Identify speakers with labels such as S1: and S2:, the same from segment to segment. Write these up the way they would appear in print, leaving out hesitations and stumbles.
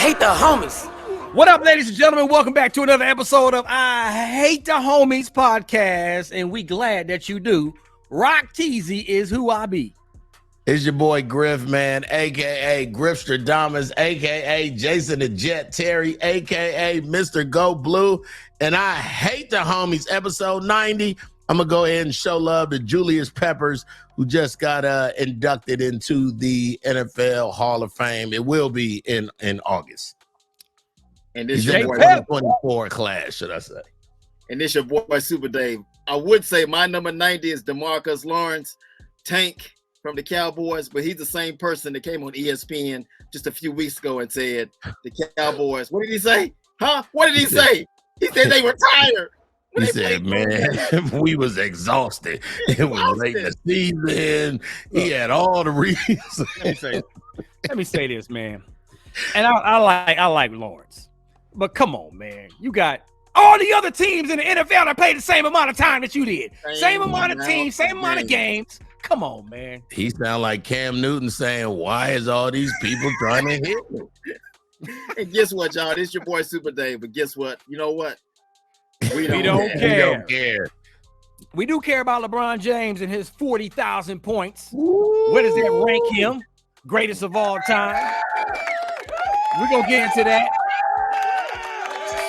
S1: hate the homies.
S2: What up, ladies and gentlemen? Welcome back to another episode of I Hate the Homies podcast, and we glad that you do. Rock Teasy is who I be.
S3: It's your boy Griff, man, a.k.a. Griffstradamus, a.k.a. Jason the Jet Terry, a.k.a. Mr. Go Blue, and I Hate the Homies, episode 90. I'm going to go ahead and show love to Julius Peppers, who just got inducted into the NFL Hall of Fame. It will be in August.
S4: And this
S3: He's
S4: your
S3: in
S4: boy,
S3: the 24 class, should I say.
S4: and this your boy Super Dave. I would say my number 90 is DeMarcus Lawrence, Tank from the Cowboys, but he's the same person that came on ESPN just a few weeks ago and said the Cowboys. What did he say? Huh? What did he say? He said they were tired.
S3: He said, man, we was exhausted. It was late in the season. He had all the reasons.
S2: Let me say this, man. And I like Lawrence. But come on, man. You got all the other teams in the NFL that played the same amount of time that you did. Same amount of teams, same amount of games. Come on, man.
S3: He sound like Cam Newton saying, why is all these people trying to hit me?
S4: And guess what, y'all? This your boy Super Dave. But guess what? You know what?
S2: We don't care.
S3: We don't care.
S2: We do care about LeBron James and his 40,000 points. Where does that rank him? Greatest of all time. We're going to get into that.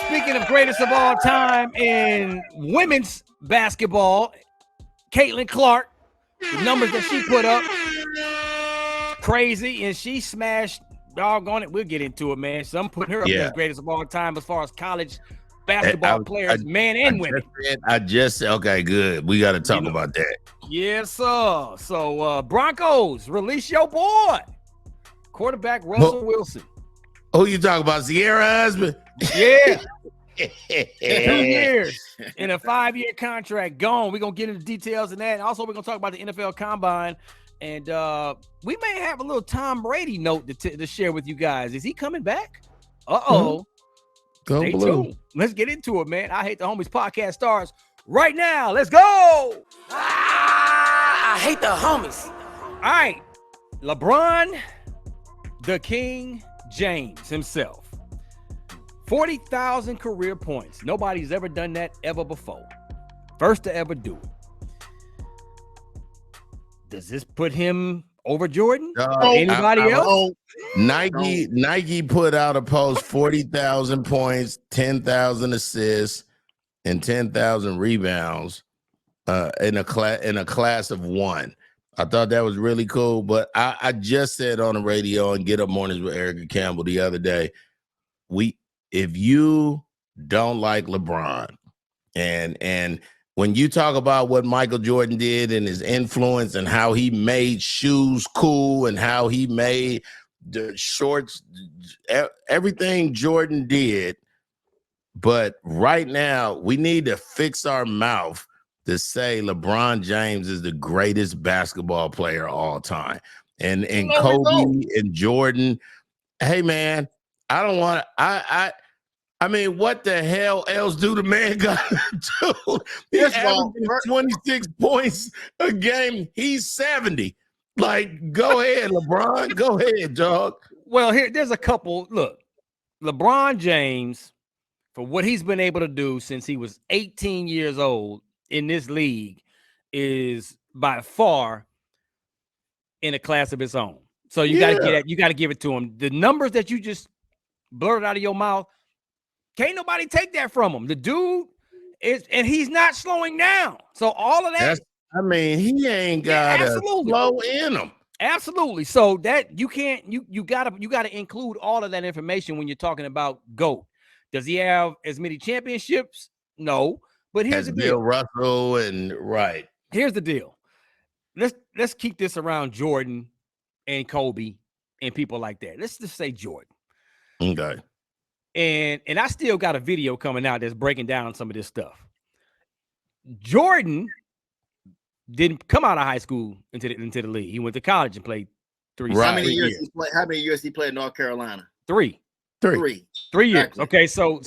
S2: Speaking of greatest of all time in women's basketball, Caitlin Clark, the numbers that she put up, crazy, and she smashed, doggone it, we'll get into it, man. Some put her up as greatest of all time as far as college basketball players, men and women.
S3: I just said, okay, good. We got to talk about that.
S2: Yes, sir. So, Broncos, release your boy, quarterback Russell Wilson.
S3: Who you talking about, Sierra husband?
S2: Yeah. 2 years in a 5-year contract gone. We're going to get into details in that. And also, we're going to talk about the NFL Combine. And we may have a little Tom Brady note to share with you guys. Is he coming back? Uh-oh.
S3: Go
S2: Stay
S3: Blue.
S2: tuned. Let's get into it, man. I Hate the Homies podcast starts right now. Let's go.
S1: I hate the homies.
S2: All right. LeBron, the King James himself. 40,000 career points. Nobody's ever done that ever before. First to ever do it. Does this put him over Jordan? Anybody else?
S3: Nike put out a post, 40,000 points, 10,000 assists, and 10,000 rebounds in a class of one. I thought that was really cool, but I just said on the radio and Get Up Mornings with Erica Campbell the other day, if you don't like LeBron and when you talk about what Michael Jordan did and his influence and how he made shoes cool and how he made the shorts, everything Jordan did. But right now, we need to fix our mouth to say LeBron James is the greatest basketball player of all time. And Kobe and Jordan, hey, man, I don't want to, I mean, what the hell else do the man got to do? He's averaging 26 points a game. He's 70. Like, go ahead, LeBron. Go ahead, dog.
S2: Well, there's a couple. Look, LeBron James, for what he's been able to do since he was 18 years old in this league, is by far in a class of its own. So you got to get it. You got to give it to him. The numbers that you just blurted out of your mouth, can't nobody take that from him. The dude is, and he's not slowing down. So all of that.
S3: He ain't got a flow in him.
S2: Absolutely. So that you can't, you gotta include all of that information when you're talking about GOAT. Does he have as many championships? No. But here's the deal.
S3: Bill Russell and right.
S2: Here's the deal. Let's keep this around Jordan and Kobe and people like that. Let's just say Jordan.
S3: Okay.
S2: And I still got a video coming out that's breaking down some of this stuff. Jordan didn't come out of high school into the league. He went to college and played 3
S4: How many years he played in North Carolina?
S2: 3.
S3: 3
S2: years. Okay, so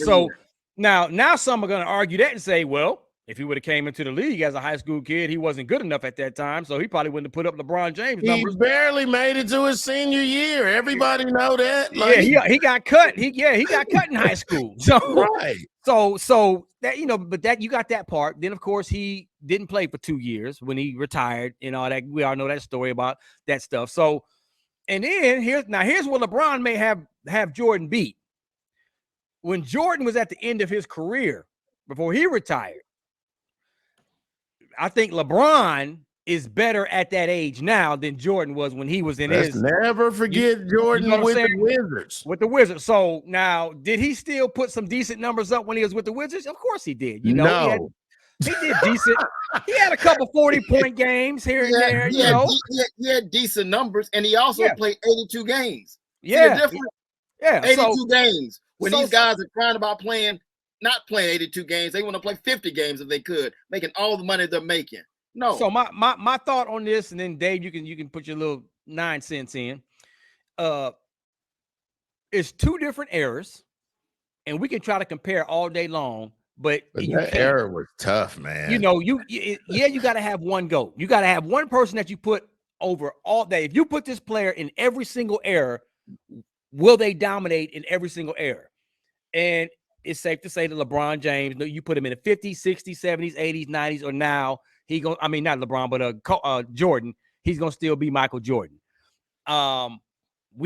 S2: now some are going to argue that and say, well, If he would have came into the league as a high school kid, he wasn't good enough at that time, so he probably wouldn't have put up LeBron James
S3: He
S2: numbers.
S3: barely made it to his senior year. Everybody know that.
S2: Yeah, he got cut. He got cut in high school. So
S3: right.
S2: So that, you know, but that you got that part. Then of course he didn't play for 2 years when he retired and all that. We all know that story about that stuff. So, and then here's what LeBron may have Jordan beat. When Jordan was at the end of his career before he retired, I think LeBron is better at that age now than Jordan was when he was in
S3: Let's
S2: his.
S3: never forget Jordan with the Wizards.
S2: With the Wizards. So now, did he still put some decent numbers up when he was with the Wizards? Of course he did. You know,
S3: no.
S2: he did decent. He had a couple 40-point games here and there.
S4: He had decent numbers, and he also played 82 games.
S2: Yeah,
S4: 82 games. When these guys are crying about not playing 82 games, they want to play 50 games if they could, making all the money they're making. No.
S2: So my thought on this, and then Dave, you can put your little 9 cents in. It's 2 different eras, and we can try to compare all day long. But
S3: that era was tough, man.
S2: You know, you got to have one GOAT. You got to have one person that you put over all day. If you put this player in every single era, will they dominate in every single era? And it's safe to say that LeBron James, you put him in the 50s, 60s, 70s, 80s, 90s, or now not LeBron, but Jordan, he's gonna still be Michael Jordan. We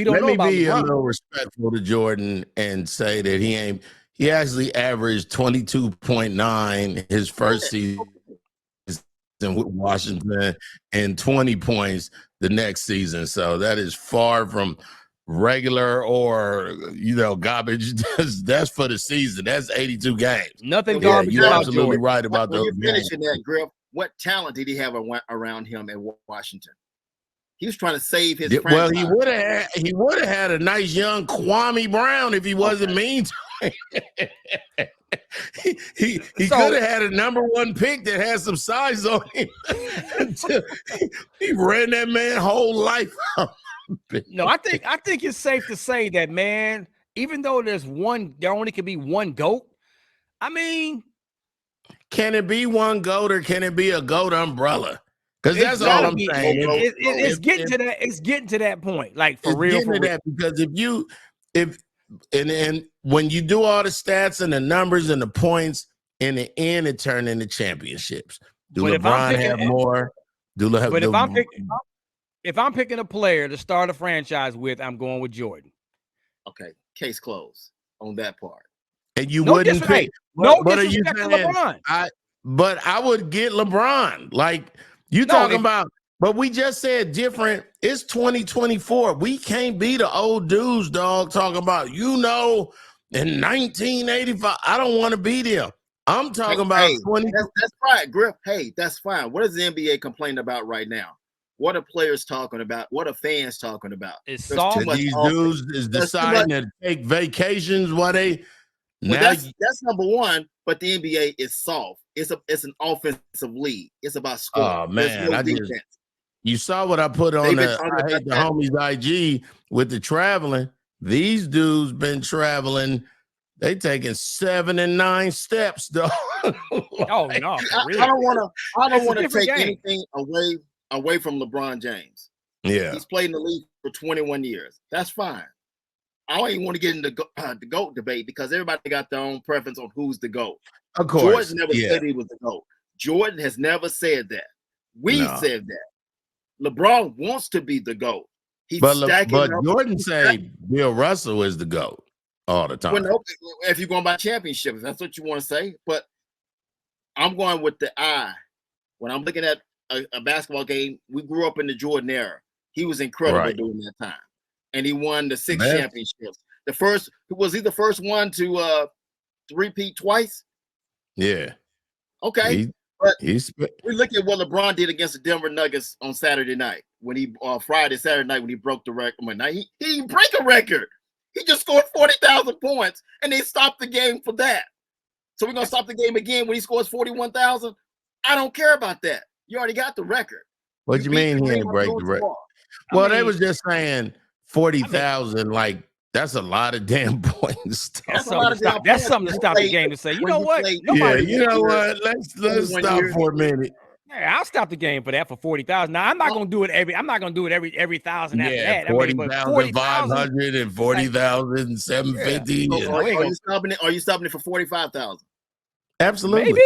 S2: don't know about
S3: Let me be
S2: LeBron.
S3: a little respectful to Jordan and say that he actually averaged 22.9 his first season with Washington and 20 points the next season. So that is far from regular or garbage. That's for the season. That's 82 games.
S2: Nothing garbage.
S3: You're absolutely right about those.
S4: When you're finishing that, Griff, what talent did he have around him at Washington? He was trying to save his franchise.
S3: Well, he would have had a nice young Kwame Brown if he wasn't mean to him. he could have had a #1 pick that had some size on him. He ran that man whole life up.
S2: No, I think it's safe to say that, man, even though there only can be one GOAT. I mean,
S3: can it be one GOAT or can it be a GOAT umbrella? Because that's all I'm saying.
S2: It's getting to that. It's getting to that point, like for real.
S3: Because if when you do all the stats and the numbers and the points, in the end, it turned into championships. Do LeBron have more?
S2: If I'm picking a player to start a franchise with, I'm going with Jordan.
S4: Okay, case closed on that part.
S3: And you wouldn't pick.
S2: But are you saying LeBron?
S3: But I would get LeBron. Like you talking about. But we just said different. It's 2024. We can't be the old dudes, dog, talking about, in 1985. I don't want to be there. I'm talking about 20.
S4: That's right, Griff. Hey, that's fine. What is the NBA complaining about right now? What are players talking about? What are fans talking about?
S2: It's
S3: these dudes is deciding to take vacations while they.
S4: That's number one. But the NBA is soft. It's an offensive league. It's about scoring.
S3: Oh man, you saw what I put on the homies IG with the traveling. These dudes been traveling. They taking 7 and 9 steps, though.
S2: Oh no, for real.
S4: I don't want to take anything away from LeBron James.
S3: Yeah,
S4: he's played in the league for 21 years. That's fine. I don't even want to get into the GOAT debate because everybody got their own preference on who's the GOAT.
S3: Of course,
S4: Jordan never said he was the GOAT. Jordan has never said that. We said that. LeBron wants to be the GOAT.
S3: But Jordan say Bill Russell is the GOAT all the time.
S4: Well, if you're going by championships, that's what you want to say. But I'm going with the eye. When I'm looking at a basketball game, we grew up in the Jordan era. He was incredible during that time. And he won the 6 championships. Was he the first one to repeat twice?
S3: Yeah.
S4: Okay. We look at what LeBron did against the Denver Nuggets on Saturday night Saturday night when he broke the record. He didn't break a record. He just scored 40,000 points, and they stopped the game for that. So we're gonna stop the game again when he scores 41,000. I don't care about that. You already got the record.
S3: What you mean he didn't break the record? Well, they was just saying 40,000 like That's a lot of damn points.
S2: That's
S4: a lot
S2: something to
S4: of
S2: stop.
S4: damn
S2: That's
S4: points.
S2: something to
S4: You
S2: stop the
S4: play-
S2: game to say, you
S4: when
S2: know
S4: you
S2: what?
S4: play-
S3: Yeah,
S2: Nobody.
S3: you know what? Let's
S4: 21
S3: stop
S4: years.
S3: for a minute.
S2: Yeah, I'll stop the game for that for 40,000. Now I'm not gonna do it every. I'm not gonna do it every thousand after
S3: Yeah,
S2: that. I mean, but
S3: 40,500 and 40,000, 750.
S4: So,
S3: and-
S2: No, we ain't
S4: are
S2: gonna-
S4: you stopping it? Are you stopping it for 45,000?
S3: Absolutely.
S2: maybe.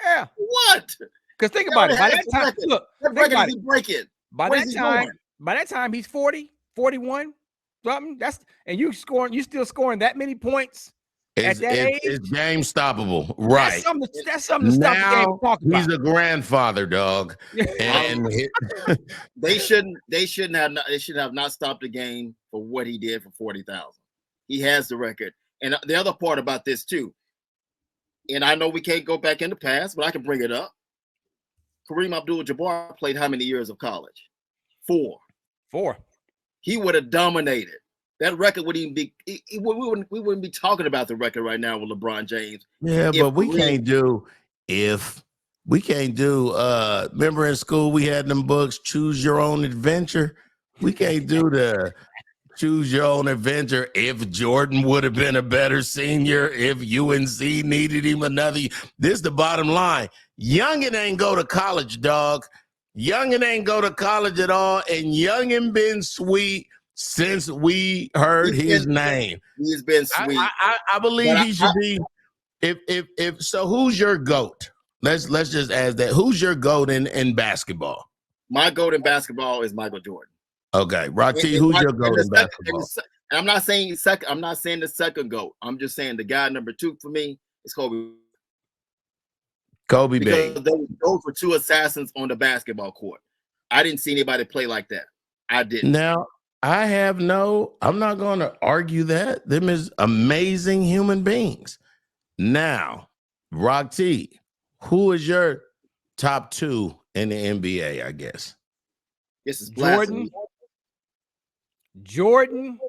S2: Yeah.
S4: What?
S2: Because think about it. By that
S4: That's
S2: time,
S4: record.
S2: look.
S4: What
S2: Think
S4: record
S2: about
S4: did
S2: it.
S4: he break it?
S2: By
S4: Where
S2: that
S4: is he
S2: time,
S4: going?
S2: by that time, he's 40, 41, something. And you still scoring that many points at that age.
S3: It's game stoppable. Right.
S2: That's something to stop the game
S3: Now
S2: and talk
S3: he's
S2: about.
S3: a grandfather, dog. And
S4: They shouldn't have not stopped the game for what he did for 40,000. He has the record. And the other part about this too, and I know we can't go back in the past, but I can bring it up. Kareem Abdul-Jabbar played how many years of college? 4.
S2: 4.
S4: He would have dominated. That record wouldn't even be. We wouldn't be talking about the record right now with LeBron James.
S3: yeah,
S4: If
S3: but we
S4: Kareem-
S3: can't do remember in school we had them books, Choose Your Own Adventure. We can't do the Choose Your Own Adventure if Jordan would have been a better senior, if UNC needed him another. This is the bottom line. Youngin ain't go to college, dog. Youngin ain't go to college at all, and Youngin been sweet since we heard his name.
S4: He's been sweet.
S3: I believe he should be. If so, who's your GOAT? Let's just ask that. Who's your GOAT in basketball?
S4: My GOAT in basketball is Michael Jordan.
S3: Okay, Rocky, who's your GOAT in basketball?
S4: And I'm not saying second. I'm not saying the second GOAT. I'm just saying the guy number 2 for me is Kobe.
S3: Kobe
S4: Because
S3: Bryant.
S4: those were 2 assassins on the basketball court. I didn't see anybody play like that. I didn't.
S3: Now, I'm not going to argue that. Them is amazing human beings. Now, Rock T, who is your top 2 in the NBA, I guess?
S4: This is blasphemy.
S2: Jordan,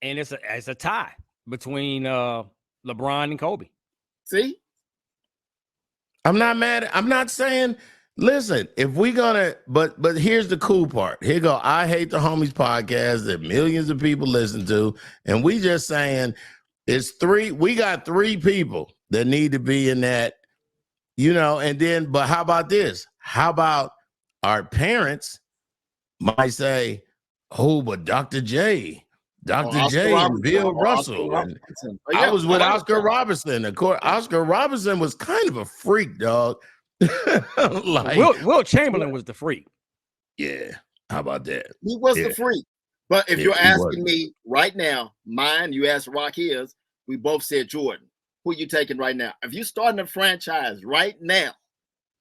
S2: and it's a tie between LeBron and Kobe.
S4: See?
S3: I'm not mad. I'm not saying, listen, if we gonna, but here's the cool part. Here go, I Hate the Homies podcast that millions of people listen to, and we just saying we got 3 people that need to be in that, and then, but how about this? How about our parents might say, oh, but Dr. J and Bill Russell. And I was with Oscar Robertson. Of course, Oscar Robertson was kind of a freak, dog. Like
S2: Will Chamberlain was the freak.
S3: Yeah. How about that?
S4: He was the freak. But if
S3: Yeah,
S4: you're
S3: he
S4: asking me right now, mine, you asked Rock his, we both said Jordan. Who you taking right now? If you starting a franchise right now,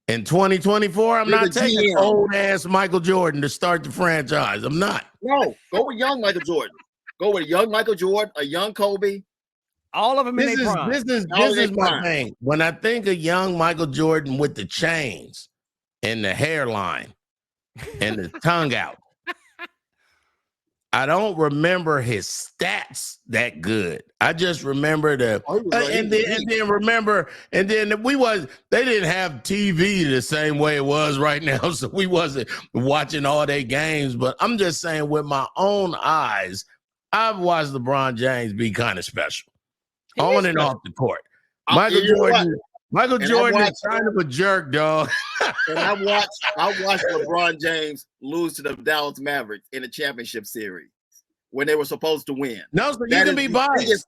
S3: in 2024, I'm
S4: You're
S3: not
S4: the
S3: taking
S4: GM.
S3: old ass Michael Jordan to start the franchise. I'm not.
S4: no, go with young Michael Jordan. Go with a young Michael Jordan, a young Kobe.
S2: All of them in
S3: This
S2: their
S3: is
S2: prime.
S3: this
S4: All
S3: is
S4: in
S3: my
S4: prime.
S3: thing. When I think of young Michael Jordan with the chains and the hairline and the tongue out, I don't remember his stats that good. I just remember they didn't have TV the same way it was right now, so we wasn't watching all their games. But I'm just saying, with my own eyes, I've watched LeBron James be kind of special on and off the court. Michael Jordan is kind of a jerk, dog.
S4: And I watched LeBron James lose to the Dallas Mavericks in the championship series when they were supposed to win.
S3: No, so you can be biased.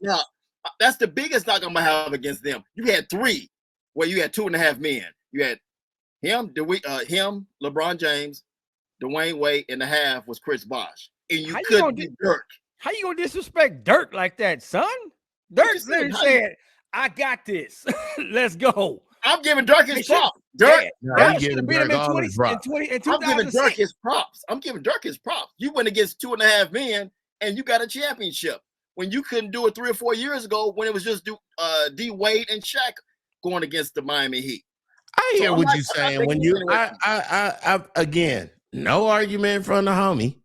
S4: That's the biggest knock I'm gonna have against them. You had 3, where you had 2.5 men. You had him, LeBron James, Dwayne Wade, and the half was Chris Bosh. And you couldn't be Dirk.
S2: How you gonna disrespect Dirk like that, son? Dirk literally said, I got this. Let's go.
S4: I'm giving Dirk his props. Dirk
S2: should have beat him in 2006.
S4: I'm giving Dirk his props. I'm giving Dirk his props. You went against 2.5 men and you got a championship when you couldn't do it 3 or 4 years ago when it was just D Wade and Shaq going against the Miami Heat.
S3: I hear what you're saying. When you, I again, no argument from the homie.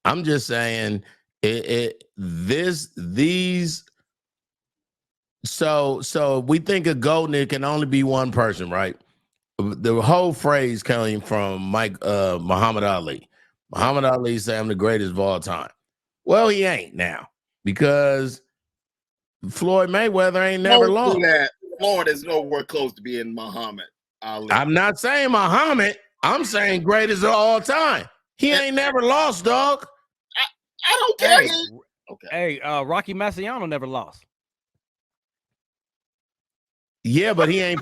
S3: I'm just saying these. So we think of GOAT and it can only be one person, right? The whole phrase came from Muhammad Ali. Muhammad Ali said, I'm the greatest of all time. Well, he ain't now because Floyd Mayweather ain't never
S4: Don't
S3: lost.
S4: do that. Floyd is nowhere close to being Muhammad Ali.
S3: I'm not saying Muhammad. I'm saying greatest of all time. He ain't never lost, dog.
S4: I don't care.
S2: Hey,
S4: Okay.
S2: hey, Rocky Marciano never lost.
S3: Yeah, but he ain't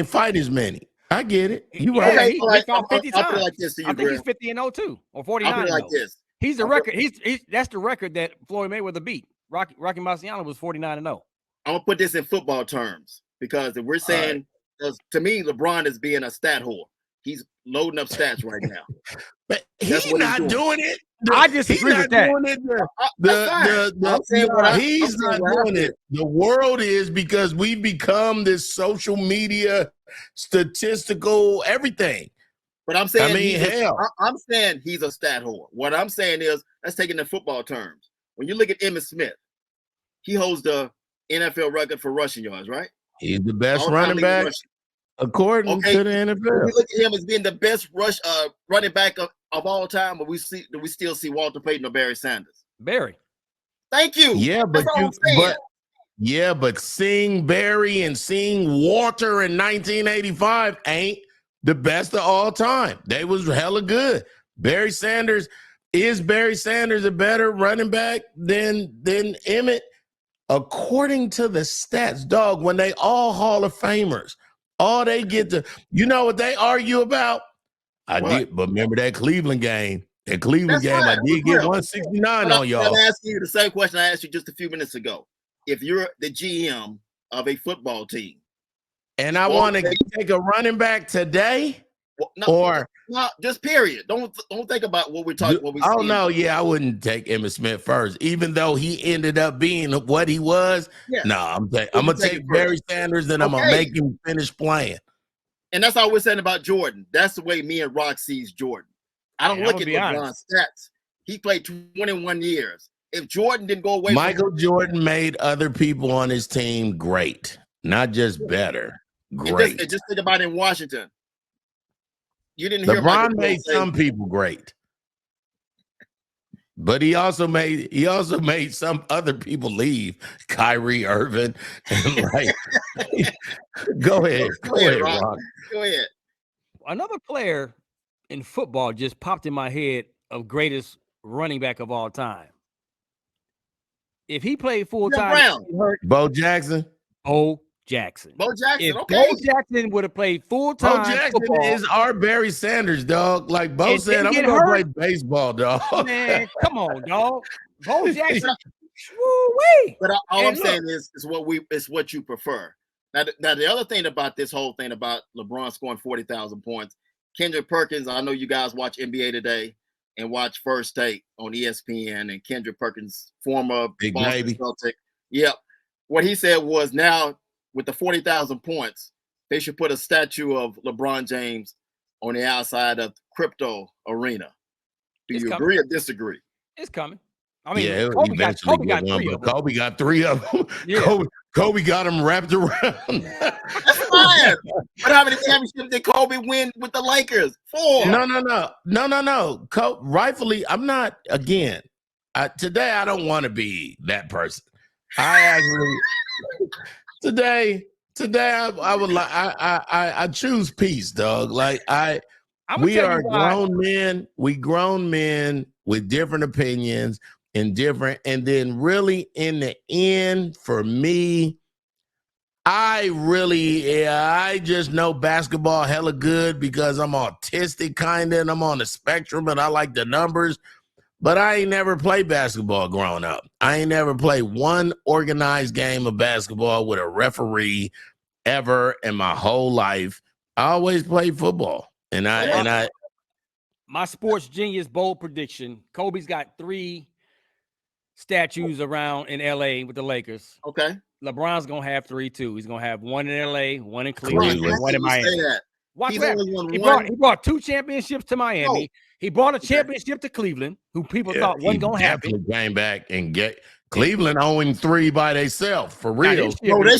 S3: fight as many. I get it. You right.
S2: Yeah,
S4: Okay,
S2: he
S4: all right.
S2: fought 50
S4: I'll put it
S2: times.
S4: like this to you,
S2: I think he's
S4: Griff.
S2: 50-02 or
S4: I'll
S2: 49.
S4: put it like this.
S2: He's the record. He's that's the record that Floyd Mayweather beat. Rocky Marciano was 49-0.
S4: I'm gonna put this in football terms because if we're saying, to me, LeBron is being a stat whore. He's loading up stats right now.
S3: But he's not doing it.
S2: I disagree with that.
S3: He's not doing it. The world is, because we become this social media statistical everything.
S4: But I'm saying,
S3: I mean,
S4: I'm saying he's a stat whore. What I'm saying is, let's take it in football terms. When you look at Emmitt Smith, he holds the NFL record for rushing yards, right?
S3: He's the best running back according to the NFL.
S4: When you look at him as being the best running back of all time, but do we still see Walter Payton or Barry Sanders?
S2: Barry.
S4: Thank you.
S3: Yeah, but seeing Barry and seeing Walter in 1985 ain't the best of all time. They was hella good. Barry Sanders, is Barry Sanders a better running back than Emmett? According to the stats, dog, when they all Hall of Famers, all they get to, you know what they argue about? But remember that Cleveland game? That Cleveland game, I did get 169 on y'all.
S4: I'm asking you the same question I asked you just a few minutes ago. If you're the GM of a football team,
S3: and I want to take a running back today,
S4: just period. Don't think about what we're talking.
S3: Oh no, I wouldn't take Emmitt Smith first, even though he ended up being what he was. Yeah. No, I'm gonna take Barry Sanders, and I'm gonna make him finish playing.
S4: And that's all we're saying about Jordan. That's the way me and Rock sees Jordan. I don't look at LeBron's stats. He played 21 years. If Jordan didn't go away,
S3: Michael Jordan made other people on his team great, not just better. Great.
S4: And just think about it in Washington. You didn't hear
S3: LeBron made some people great, but he also made some other people leave. Kyrie Irving, and go ahead, Rock.
S4: Go ahead.
S2: Another player in football just popped in my head of greatest running back of all time. If he played full time,
S3: Bo Jackson.
S2: Bo Jackson. If
S4: okay.
S2: Bo Jackson would have played full time,
S3: Bo Jackson is our Barry Sanders, dog. Like Bo said, I'm gonna play baseball, dog.
S2: Man, come on, dog. Bo Jackson. Woo-wee.
S4: But all I'm saying is what you prefer. Now, the other thing about this whole thing about LeBron scoring 40,000 points, Kendrick Perkins, I know you guys watch NBA Today and watch First Take on ESPN, and Kendrick Perkins, former Boston Celtic. Yep. What he said was, now with the 40,000 points, they should put a statue of LeBron James on the outside of Crypto Arena. Do you agree or disagree?
S2: It's coming. I mean,
S3: yeah,
S2: Kobe got 3 of them.
S3: Kobe got 3 of them.
S2: Yeah.
S3: Kobe got them wrapped around.
S4: That's fine. But how many championships did Kobe win with the Lakers? 4.
S3: No. Rightfully, I'm not. Again, today I don't want to be that person. I actually today I would like I choose peace, dog. Like we are grown men. We grown men with different opinions. And then really in the end, for me, I just know basketball hella good because I'm autistic kind of, and I'm on the spectrum and I like the numbers, but I ain't never played basketball growing up. I ain't never played one organized game of basketball with a referee ever in my whole life. I always played football.
S2: My sports genius bold prediction, Kobe's got 3 statues around in LA with the Lakers.
S4: Okay.
S2: LeBron's gonna have 3 too. He's gonna have 1 in LA, 1 in Cleveland, and 1 in Miami. Watch that. He brought 2 championships to Miami. No. He brought a championship to Cleveland, who people thought wasn't gonna happen.
S3: Came back and get Cleveland owing 3 by themselves for real.
S4: No, they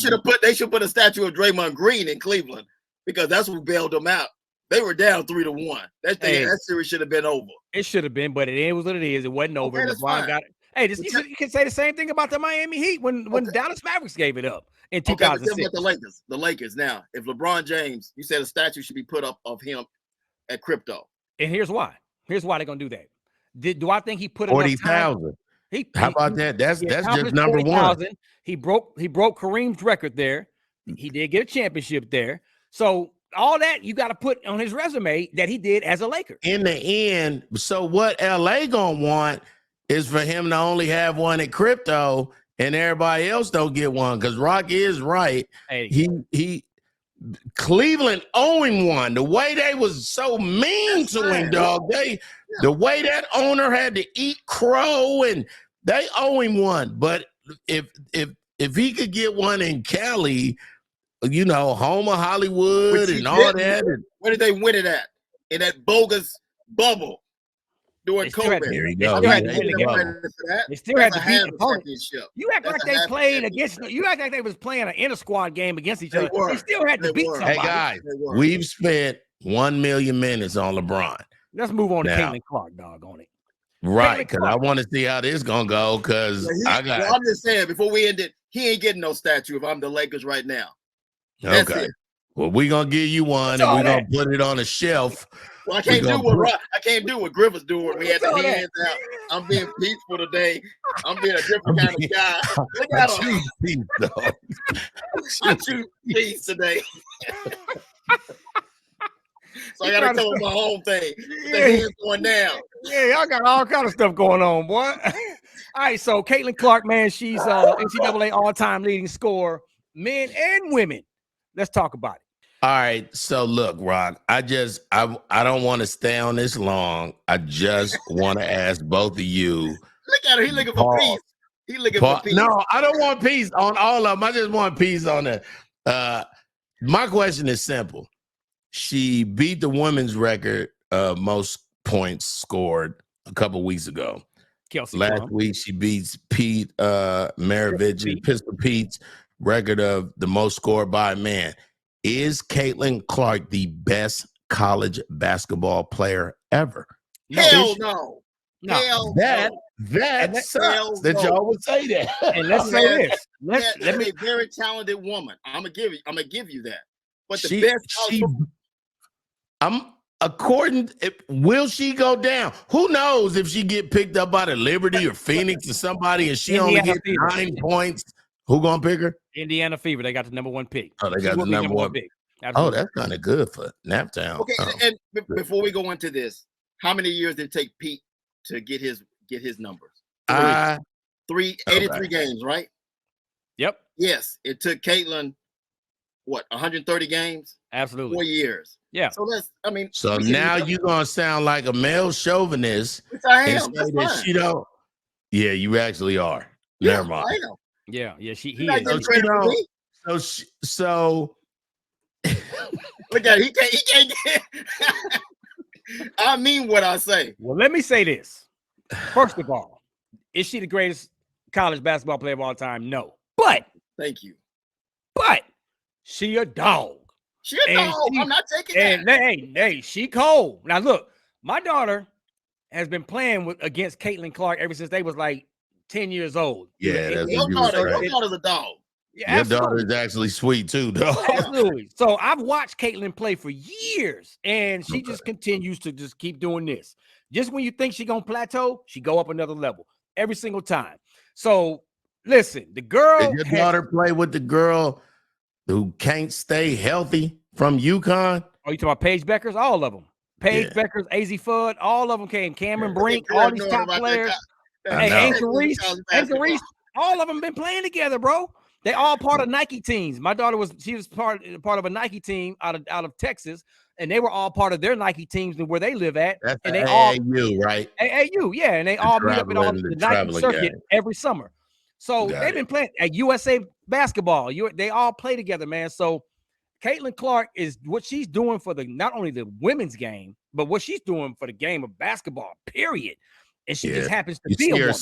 S4: should put a statue of Draymond Green in Cleveland because that's what bailed them out. They were down 3-1. That series should have been over.
S2: It should have been, but it was what it is. It wasn't over. LeBron got it. Hey, you can say the same thing about the Miami Heat when Dallas Mavericks gave it up in 2006.
S4: Okay, but the Lakers. Now, if LeBron James, you said a statue should be put up of him at crypto.
S2: And here's why. Here's why they're gonna do that. Do I think he put
S3: 40,000? How about that? That's just number 1.
S2: He broke Kareem's record there. He did get a championship there. So all that you got to put on his resume that he did as a Laker.
S3: In the end, so what LA gonna want is for him to only have one at crypto and everybody else don't get one, because Rock is right.
S2: Hey.
S3: He Cleveland owing one. The way they was so mean to him, dog. The way that owner had to eat crow, and they owe him one. But if he could get one in Cali, you know, home of Hollywood and all that.
S4: Where did they win it at? In that bogus bubble during COVID.
S3: There you go.
S2: They still had to beat the opponent. You act like they played against. You act like they was playing an inter-squad game against each other. They still had to beat somebody.
S3: Hey guys, we've spent 1 million minutes on LeBron.
S2: Let's move on to Caitlin Clark, dog, on it.
S3: Right, because I want to see how this gonna go. Because I'm
S4: just saying, before we end it, he ain't getting no statue if I'm the Lakers right now. That's
S3: okay.
S4: It.
S3: Well, we're gonna give you one, and we're gonna put it on a shelf.
S4: Well, I can't do what Griffith's doing. We had the hands out. I'm being peaceful today. I'm being a different kind of guy. Look at him. I choose peace today. So I gotta tell him my whole thing. The hands going down.
S2: Yeah, y'all got all kind of stuff going on, boy. All right, so Caitlin Clark, man, she's NCAA all-time leading scorer, men and women. Let's talk about it.
S3: All right, so look, Rock, I don't want to stay on this long. I just want to ask both of you.
S4: Look at her, he looking for peace. He looking for peace.
S3: No, I don't want peace on all of them. I just want peace on it. My question is simple. She beat the women's record most points scored a couple weeks ago.
S2: Kelsey
S3: Last week, she beats Pete Maravich, Pistol Pete's record of the most scored by a man. Is Caitlin Clark the best college basketball player ever?
S4: Hell no.
S3: Hell that sucks that y'all would say that.
S2: And let's say this.
S4: Let me a very talented woman. I'm gonna give you that. But the best
S3: will she go down? Who knows if she get picked up by the Liberty or Phoenix or somebody and she only gets 9 points? Who gonna pick her?
S2: Indiana Fever. They got the number 1 pick.
S3: Oh, they got the number one pick. Oh, that's kind of good for Naptown.
S4: Okay, and before we go into this, how many years did it take Pete to get his numbers? 83 games, right?
S2: Yep.
S4: Yes, it took Caitlin 130 games?
S2: Absolutely.
S4: 4 years.
S2: Yeah.
S4: So
S3: So now you're gonna sound like a male chauvinist.
S4: Which I am. That's fine.
S3: She don't. Yeah, you actually are. Never mind.
S4: I am.
S2: Yeah, he is.
S3: So
S4: look at it. He can't get I mean what I say.
S2: Well, let me say this. First of all, is she the greatest college basketball player of all time? No. But
S4: thank you.
S2: But she a dog.
S4: She a dog. I'm not taking that.
S2: Hey, she cold. Now look, my daughter has been playing against Caitlin Clark ever since they was like 10 years old.
S3: Yeah,
S4: your daughter's a dog.
S2: Yeah,
S3: your daughter is actually sweet too, though.
S2: Absolutely. So I've watched Caitlin play for years, and she just continues to just keep doing this. Just when you think she's gonna plateau, she go up another level every single time. So listen, the girl.
S3: Did your daughter play with the girl who can't stay healthy from UConn?
S2: Oh, you talking about Paige Beckers? All of them. Paige Beckers, AZ Fudd, all of them came. Cameron Brink, all these top players. Hey, Anchor Reese, all of them been playing together, bro. They all part of Nike teams. My daughter was part of a Nike team out of Texas, and they were all part of their Nike teams and where they live at.
S3: That's
S2: and they
S3: AAU, right?
S2: AAU, yeah, and they all meet up at the Nike circuit every summer. So they've been playing at USA basketball. They all play together, man. So Caitlin Clark is what she's doing for not only the women's game, but what she's doing for the game of basketball, period. And she just happens to be a woman.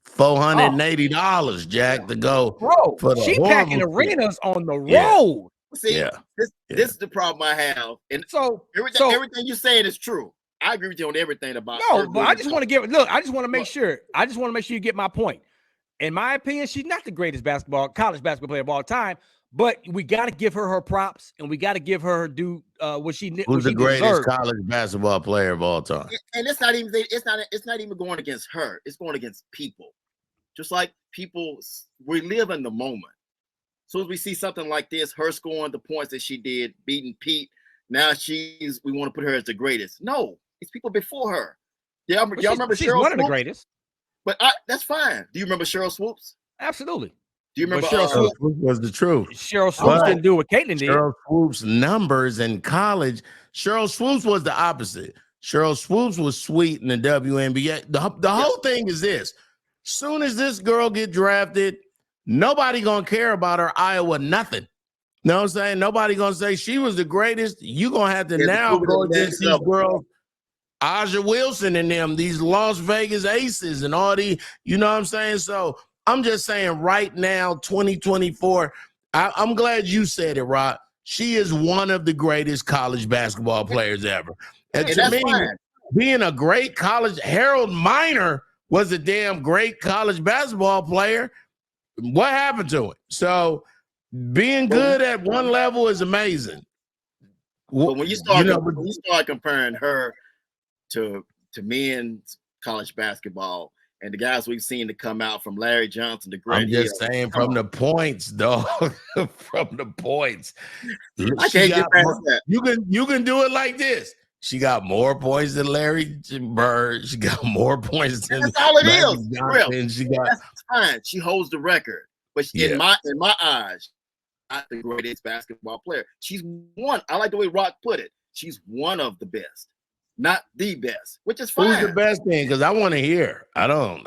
S3: $480, Jack, to go.
S2: Bro, she packing arenas on the road.
S4: See, this is the problem I have. And so everything you're saying is true. I agree with you on everything about.
S2: No,
S4: her
S2: but
S4: being
S2: I
S4: a
S2: just
S4: dog.
S2: want to give. Look, I just want to make sure. I just want to make sure you get my point. In my opinion, she's not the greatest college basketball player of all time. But we got to give her props, and we got to give her due what she
S3: Who's the greatest
S2: deserved.
S3: college basketball player of all time?
S4: And it's not even going against her. It's going against people. Just like people, we live in the moment. As soon as we see something like this, her scoring the points that she did, beating Pete, now we want to put her as the greatest. No, it's people before her. Y'all remember
S2: she's
S4: Cheryl
S2: one of the
S4: Swoops?
S2: greatest.
S4: But that's fine. Do you remember Cheryl Swoops?
S2: Absolutely.
S4: Do you remember
S2: Cheryl
S3: Swoops was the truth.
S2: Cheryl Swoops didn't do what Caitlin did.
S3: Cheryl Swoops' numbers in college. Cheryl Swoops was the opposite. Cheryl Swoops was sweet in the WNBA. The whole thing is this. Soon as this girl get drafted, nobody gonna care about her Iowa nothing. You know what I'm saying? Nobody gonna say she was the greatest. You gonna have to now go against these girls, Aja Wilson and them, these Las Vegas Aces and all the, you know what I'm saying? So I'm just saying right now, 2024, I'm glad you said it, Rod. She is one of the greatest college basketball players ever. And to me, being a great college, Harold Miner was a damn great college basketball player. What happened to it? So being good at one level is amazing.
S4: But when you start comparing her to men's college basketball and the guys we've seen to come out from Larry Johnson to Grant
S3: I'm just saying from the points, dog. From the points.
S4: I can't get past that.
S3: You can do it like this. She got more points than Larry Bird. She got more points than
S4: that's all it is.
S3: Johnson. That's
S4: fine. She holds the record. But in my eyes, not the greatest basketball player. She's one. I like the way Rock put it. She's one of the best. Not the best, which is fine.
S3: Who's the best thing? Because I want to hear. I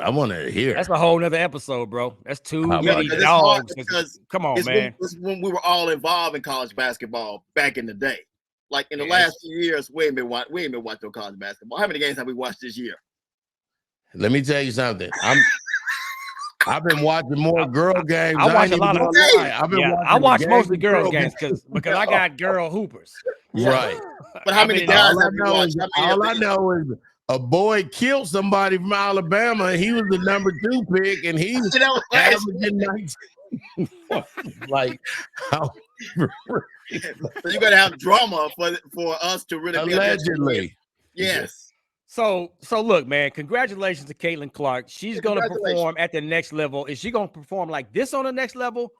S3: want to hear.
S2: That's a whole nother episode, bro. That's too many dogs. Come on, man.
S4: This is when we were all involved in college basketball back in the day. Like in the last few years, we ain't been watching no college basketball. How many games have we watched this year?
S3: Let me tell you something. I've been watching more girl games.
S2: I watch a lot of. I watch mostly girls games because I got girl hoopers.
S3: Right.
S4: But how many guys have you watched?
S3: All I know is a boy killed somebody from Alabama. And he was the number 2 pick, and he was averaging 19. Like, how?
S4: So you got to have drama for us to really
S3: allegedly.
S4: Yes.
S2: So look, man, congratulations to Caitlin Clark. She's going to perform at the next level. Is she going to perform like this on the next level?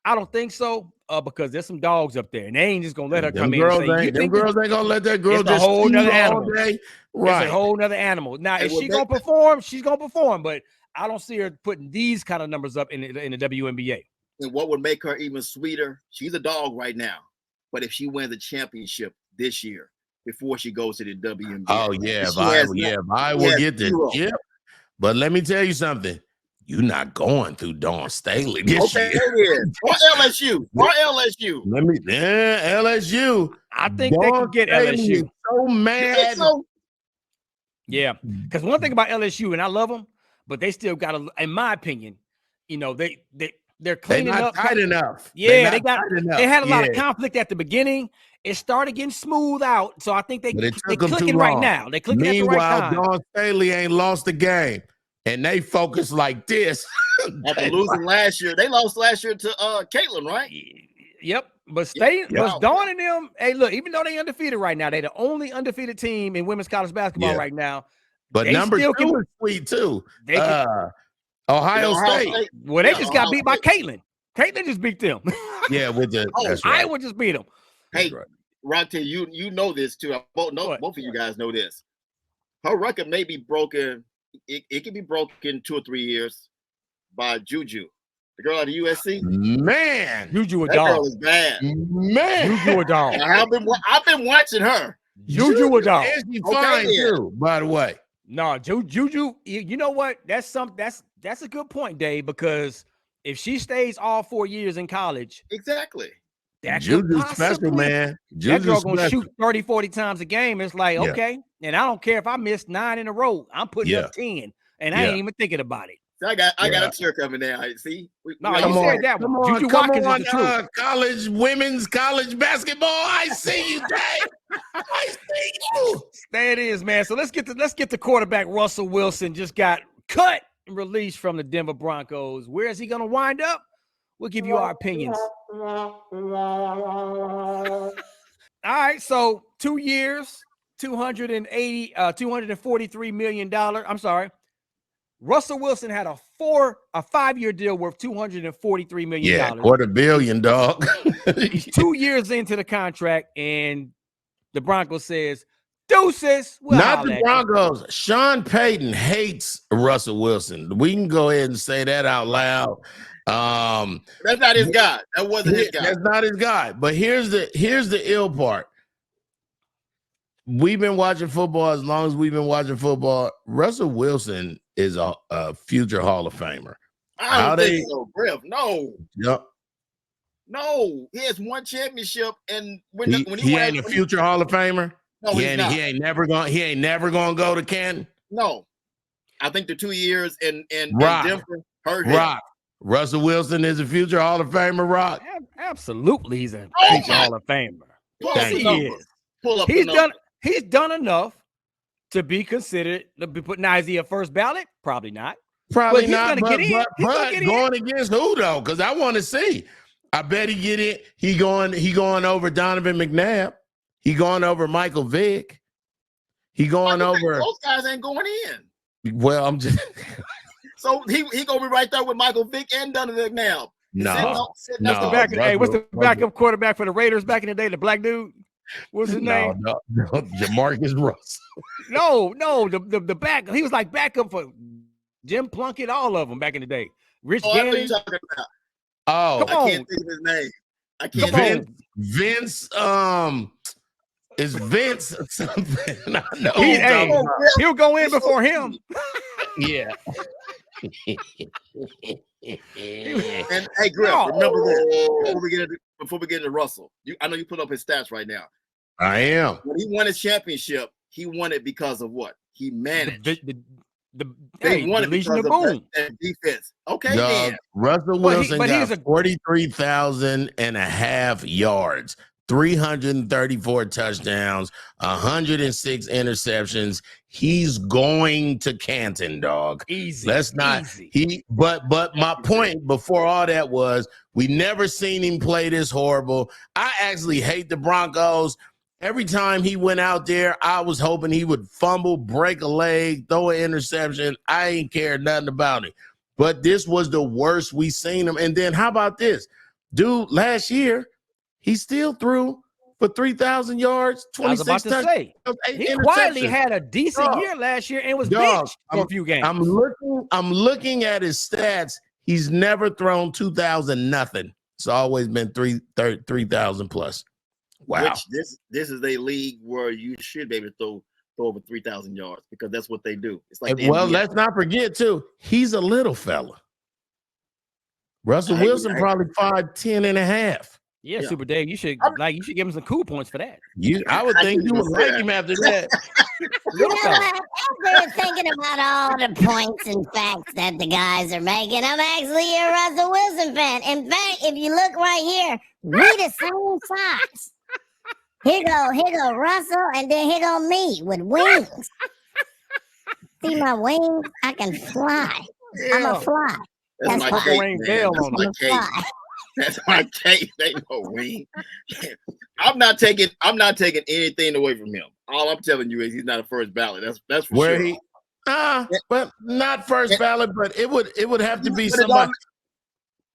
S2: I don't think so, because there's some dogs up there, and they ain't just going to let her come in and say,
S3: them girls ain't going to let that girl
S2: just
S3: a whole nother animal. Right.
S2: It's a whole nother animal. Now, if she's going to perform, she's going to perform, but I don't see her putting these kind of numbers up in the WNBA.
S4: And what would make her even sweeter, she's a dog right now, but if she wins the championship this year, before she goes to the WNBA.
S3: Oh, yeah. If I will get the chip. But let me tell you something. You're not going through Dawn Staley this year.
S4: Or LSU.
S3: LSU.
S2: I think they could get LSU.
S3: So mad.
S2: Yeah. Because one thing about LSU, and I love them, but they still got to, in my opinion, they're cleaning up.
S3: Tight enough.
S2: Yeah, they had a lot of conflict at the beginning. It started getting smooth out, so I think they clicking right now. They clicking at the right time.
S3: Meanwhile, Dawn Staley ain't lost the game, and they focus like this.
S4: After losing last year, they lost last year to Caitlin, right?
S2: Yep, but Dawn and them. Hey, look, even though they undefeated right now, they're the only undefeated team in women's college basketball right now.
S3: But number 2 is sweet too. Ohio State.
S2: Well, they just got beat by Caitlin. Caitlin just beat them.
S3: Yeah, with the
S2: Iowa just beat them.
S4: Hey, Rocky, you know this too. Both of you guys know this. Her record may be broken. It can be broken 2 or 3 years by Juju, the girl out of USC.
S3: Man,
S2: Juju a
S4: that
S2: dog.
S4: Girl is bad.
S3: Man,
S2: Juju a dog.
S4: I've been watching her.
S2: Juju a dog.
S3: And she fine too, by the way.
S2: No, Juju. You know what? That's a good point, Dave. Because if she stays all 4 years in college,
S4: exactly.
S3: Juju's special, man.
S2: That girl gonna shoot 30, 40 times a game. It's like, okay. And I don't care if I miss 9 in a row. I'm putting up 10. And I ain't even thinking about it.
S4: So I got a tear coming down. See,
S2: No, you said that one. Juju
S3: come
S2: Watkins
S3: on,
S2: is the truth.
S3: women's college basketball. I see you, Dave. I see you.
S2: There it is, man. So let's get the quarterback. Russell Wilson just got cut and released from the Denver Broncos. Where is he going to wind up? We'll give you our opinions. All right, so 2 years, $243 million. I'm sorry. Russell Wilson had a 5-year deal worth $243 million.
S3: Yeah, $250 million, dog.
S2: 2 years into the contract, and the Broncos says, deuces.
S3: Not the Broncos. Sean Payton hates Russell Wilson. We can go ahead and say that out loud.
S4: That's not his guy. That wasn't his guy.
S3: That's not his guy. But here's the ill part. We've been watching football as long as we've been watching football. Russell Wilson is a future Hall of Famer.
S4: I don't think so, Griff. No.
S3: Yep.
S4: No. He has one championship, and when
S3: he ain't a future Hall of Famer.
S4: No,
S3: he ain't never gonna go to Canton.
S4: No. I think the 2 years in
S3: Rock.
S4: Denver hurt him.
S3: Rock. Russell Wilson is a future Hall of Famer, Rock.
S2: Absolutely, he's a future Hall of Famer.
S3: Yes,
S2: he is.
S4: Pull up
S2: He's done enough to be considered. Now, is he a first ballot? Probably not.
S3: Probably not.
S2: But
S3: Going against who though? Because I want to see. I bet he get it. He going over Donovan McNabb. He going over Michael Vick. He going over.
S4: Those guys ain't going in.
S3: Well, I'm just.
S4: So he gonna be right there with Michael Vick and Donovan McNabb.
S3: No.
S2: What's the backup quarterback for the Raiders back in the day? The black dude. What's his name?
S3: No, Jamarcus Russell.
S2: No, the back. He was like backup for Jim Plunkett, all of them back in the day. Rich Gannon.
S4: Talking about.
S3: Oh,
S4: I can't think of his name. I can't.
S3: Vince. Is Vince something? I know.
S2: He'll go in before him.
S3: Yeah.
S4: And hey, Griff, remember this before we get into Russell. I know you put up his stats right now.
S3: I am.
S4: When he won his championship, he won it because of what? He managed.
S2: They won it because of
S4: that defense. Okay, then.
S3: Russell Wilson got 43,000 and a half yards, 334 touchdowns, 106 interceptions. He's going to Canton, dog.
S2: Easy.
S3: Let's not.
S2: Easy.
S3: But my point before all that was we never seen him play this horrible. I actually hate the Broncos. Every time he went out there, I was hoping he would fumble, break a leg, throw an interception. I ain't cared nothing about it. But this was the worst we seen him. And then how about this? Dude, last year, he still threw for 3,000 yards, 26 touchdowns.
S2: He quietly had a decent year last year and was benched for a few games.
S3: I'm looking at his stats. He's never thrown 2,000 nothing. It's always been 3,000 plus. Wow.
S4: Which this is a league where you should be able to throw over 3,000 yards because that's what they do. It's like
S3: let's not forget too, he's a little fella. Russell Wilson probably 5'10" and a half.
S2: Yeah, Super Dave, you should give him some cool points for that.
S3: I would think you would like him after that.
S5: After thinking about all the points and facts that the guys are making, I'm actually a Russell Wilson fan. In fact, if you look right here, we the same size. Here go Russell, and then here go me with wings. See my wings? I can fly. Yeah. I'm a fly.
S4: That's my cake, That's my case. They know wing. I'm not taking anything away from him. All I'm telling you is he's not a first ballot. That's for sure.
S3: But not first ballot, but it would have to be somebody.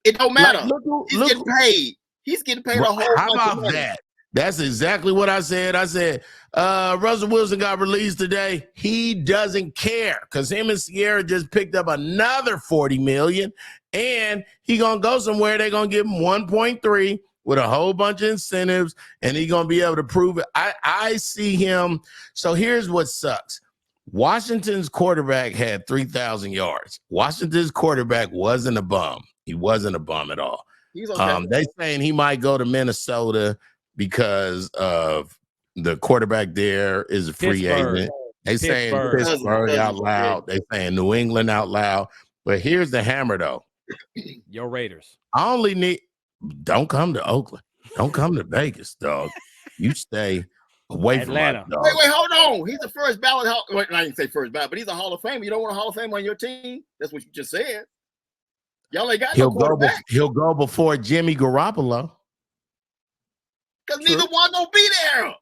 S4: It don't matter. He's getting paid. He's getting paid a whole bunch of money.
S3: How about that? That's exactly what I said. I said, Russell Wilson got released today. He doesn't care because him and Sierra just picked up another $40 million, and he gonna go somewhere. They're gonna give him 1.3 with a whole bunch of incentives, and he's gonna be able to prove it. I see him. So here's what sucks. Washington's quarterback had 3,000 yards. Washington's quarterback wasn't a bum. He wasn't a bum at all.
S4: He's okay.
S3: They saying he might go to Minnesota because of the quarterback there is a free agent. They saying Pittsburgh out loud. They saying New England out loud. But here's the hammer, though.
S2: Your Raiders.
S3: I only need. Don't come to Oakland. Don't come to Vegas, dog. You stay away
S2: Atlanta.
S3: from us, dog.
S4: Wait, hold on. He's the first ballot. Wait, I didn't say first ballot, but he's a Hall of Famer. You don't want a Hall of Fame on your team? That's what you just said. Y'all ain't got no quarterback.
S3: He'll go before Jimmy Garoppolo.
S4: Because neither one gonna be there.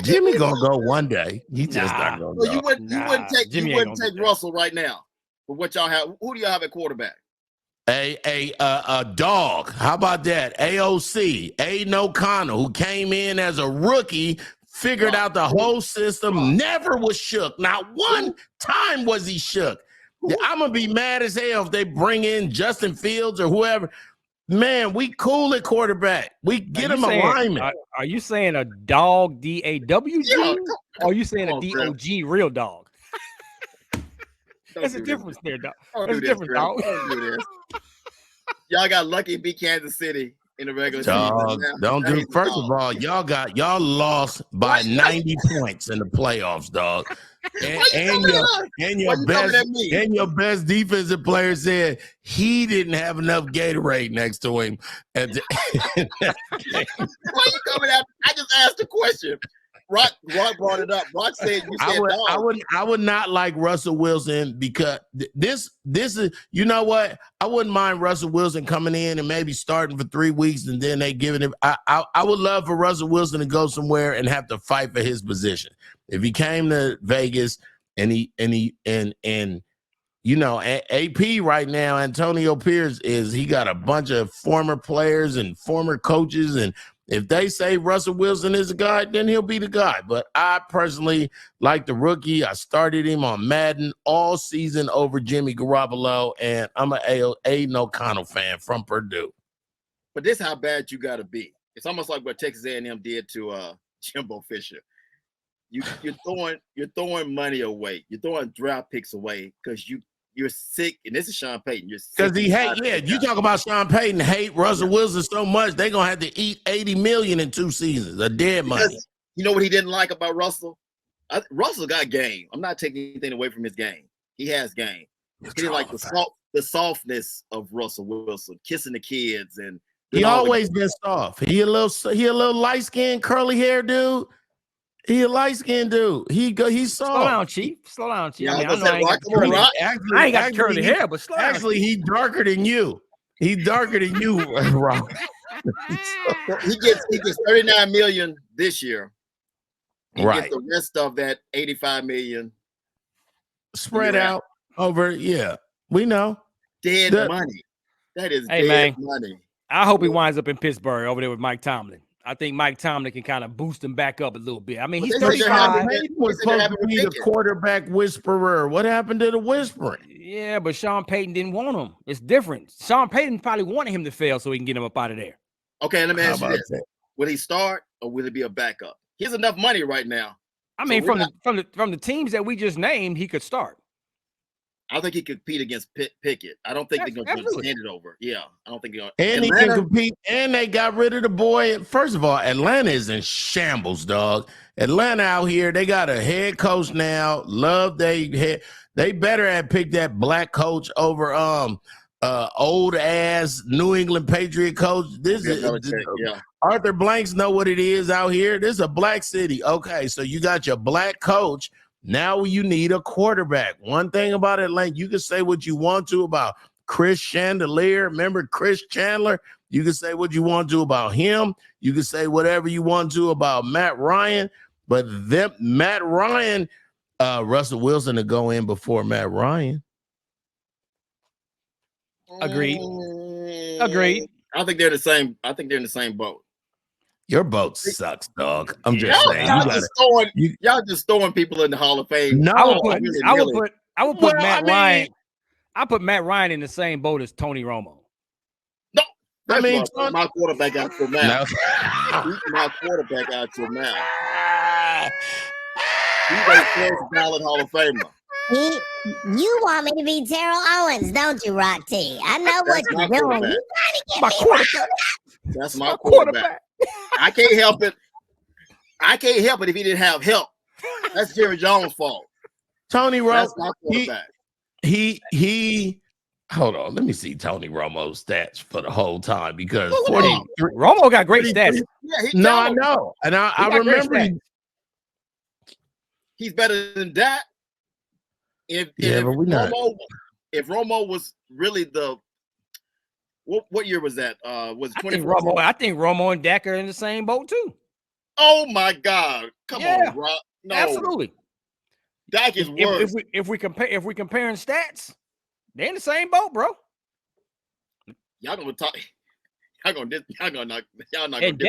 S3: Jimmy gonna go one day. He just not gonna
S4: So
S3: go.
S4: you wouldn't take Russell right now. But what y'all have? Who do y'all have at quarterback?
S3: A dog. How about that? AOC, Aiden O'Connell, who came in as a rookie, figured out the whole system, never was shook. Not one time was he shook. I'm gonna be mad as hell if they bring in Justin Fields or whoever. Man, we cool at quarterback. We get him alignment.
S2: Are you saying a dog, D-A-W-G? Or are you saying a D-O-G, real dog? There's a difference there, dog. There's a difference, dog.
S4: Don't do this. Y'all got lucky to beat Kansas City in the regular
S3: season. Don't do. First of all, y'all lost by 90 points in the playoffs, dog. And your best defensive player said he didn't have enough Gatorade next to him.
S4: Why you coming out? I just asked a question. Rock brought it up. Rock said you said
S3: I would not like Russell Wilson because this is, you know what? I wouldn't mind Russell Wilson coming in and maybe starting for 3 weeks and then they giving him. I would love for Russell Wilson to go somewhere and have to fight for his position. If he came to Vegas and you know, AP right now, Antonio Pierce he got a bunch of former players and former coaches, and if they say Russell Wilson is a guy, then he'll be the guy. But I personally like the rookie. I started him on Madden all season over Jimmy Garoppolo, and I'm an Aiden O'Connell fan from Purdue.
S4: But this is how bad you got to be. It's almost like what Texas A&M did to Jimbo Fisher. You're throwing money away. You're throwing draft picks away because you're sick, and this is Sean Payton. You're sick.
S3: Because he hate, you talk about Sean Payton hate Russell Wilson so much, they're gonna have to eat $80 million in 2 seasons of dead money.
S4: Because you know what he didn't like about Russell? Russell got game. I'm not taking anything away from his game. He has game. He didn't like the softness of Russell Wilson, kissing the kids, and
S3: he always been soft. He a little light-skinned, curly hair dude. He a light-skinned dude. He's soft.
S2: Slow down, Chief.
S4: Yeah,
S2: I ain't got curly hair, but slow down.
S3: He darker than you. He's darker than you, Rob.
S4: He gets $39 million this year. He
S3: right.
S4: Gets the rest of that $85 million
S3: spread out over. Yeah, we know.
S4: Dead money. That is money.
S2: I hope he winds up in Pittsburgh over there with Mike Tomlin. I think Mike Tomlin can kind of boost him back up a little bit. I mean, he's 35.
S3: He was supposed to be the quarterback whisperer. What happened to the whispering?
S2: Yeah, but Sean Payton didn't want him. It's different. Sean Payton probably wanted him to fail so he can get him up out of there.
S4: Okay, let me ask you this. Will he start or will it be a backup? He has enough money right now.
S2: I mean, from the teams that we just named, he could start.
S4: I think he could compete against Pickett. I don't think they're going to hand it over. Yeah, I don't think they're going to.
S3: And he can compete. And they got rid of the boy. First of all, Atlanta is in shambles, dog. Atlanta out here, they got a head coach now. They better have picked that black coach over old ass New England Patriot coach. Arthur Blanks know what it is out here. This is a black city. Okay, so you got your black coach. Now you need a quarterback. One thing about Atlanta, you can say what you want to about Chris Chandelier. Remember Chris Chandler? You can say what you want to about him. You can say whatever you want to about Matt Ryan. But Matt Ryan, Russell Wilson to go in before Matt Ryan.
S2: Agreed.
S4: I think they're the same. I think they're in the same boat.
S3: Your boat sucks, dog. I'm just saying.
S4: Y'all just throwing people in the Hall of Fame.
S3: No,
S2: I would put Matt Ryan. I put Matt Ryan in the same boat as Tony Romo.
S4: No, I mean, my quarterback out your mouth. My quarterback out your mouth. He's a first ballot Hall of Famer.
S5: You want me to be Terrell Owens, don't you, Rock T? I know what you're doing. You
S4: my quarterback. That's my quarterback. I can't help it. I can't help it if he didn't have help. That's Jerry Jones' fault.
S3: Tony Romo.
S4: That's my quarterback.
S3: he. Hold on, let me see Tony Romo's stats for the whole time because
S4: Look at
S3: 40.
S4: him.
S2: Romo got great
S3: 43
S2: stats.
S4: Yeah,
S3: No, I know, and I
S2: got great
S3: remember.
S2: stats.
S4: He's better than that. If
S3: But we're not.
S4: if Romo was really the what year was that? Was
S2: I think
S4: 2014?
S2: Romo and Dak are in the same boat too.
S4: Oh my God! Come on, Rob. No,
S2: Absolutely.
S4: Dak is worse.
S2: If we comparing stats, they're in the same boat, bro.
S4: Y'all gonna talk. Y'all not.
S2: And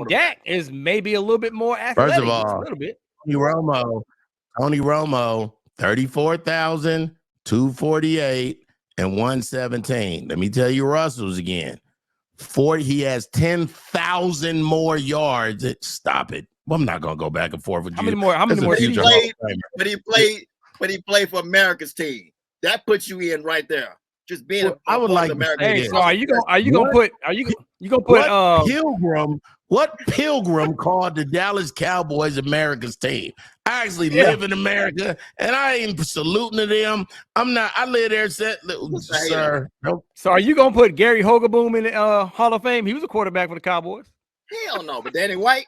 S2: Dak is maybe a little bit more athletic.
S3: First of all,
S2: a little bit.
S3: Tony Romo, 34,000, 248, and 117. Let me tell you Russell's again. He has 10,000 more yards. Stop it. Well, I'm not gonna go back and forth with you.
S2: How many more?
S4: But he played for America's team. That puts you in right there. Just being.
S3: I would like
S4: America.
S3: to say
S2: So are you gonna put
S3: what Pilgrim called the Dallas Cowboys America's team? I actually live in America, and I ain't saluting to them. I'm not. I live there, sir. Nope.
S2: So are you gonna put Gary Hogaboom in the Hall of Fame? He was a quarterback for the Cowboys.
S4: Hell no. But Danny White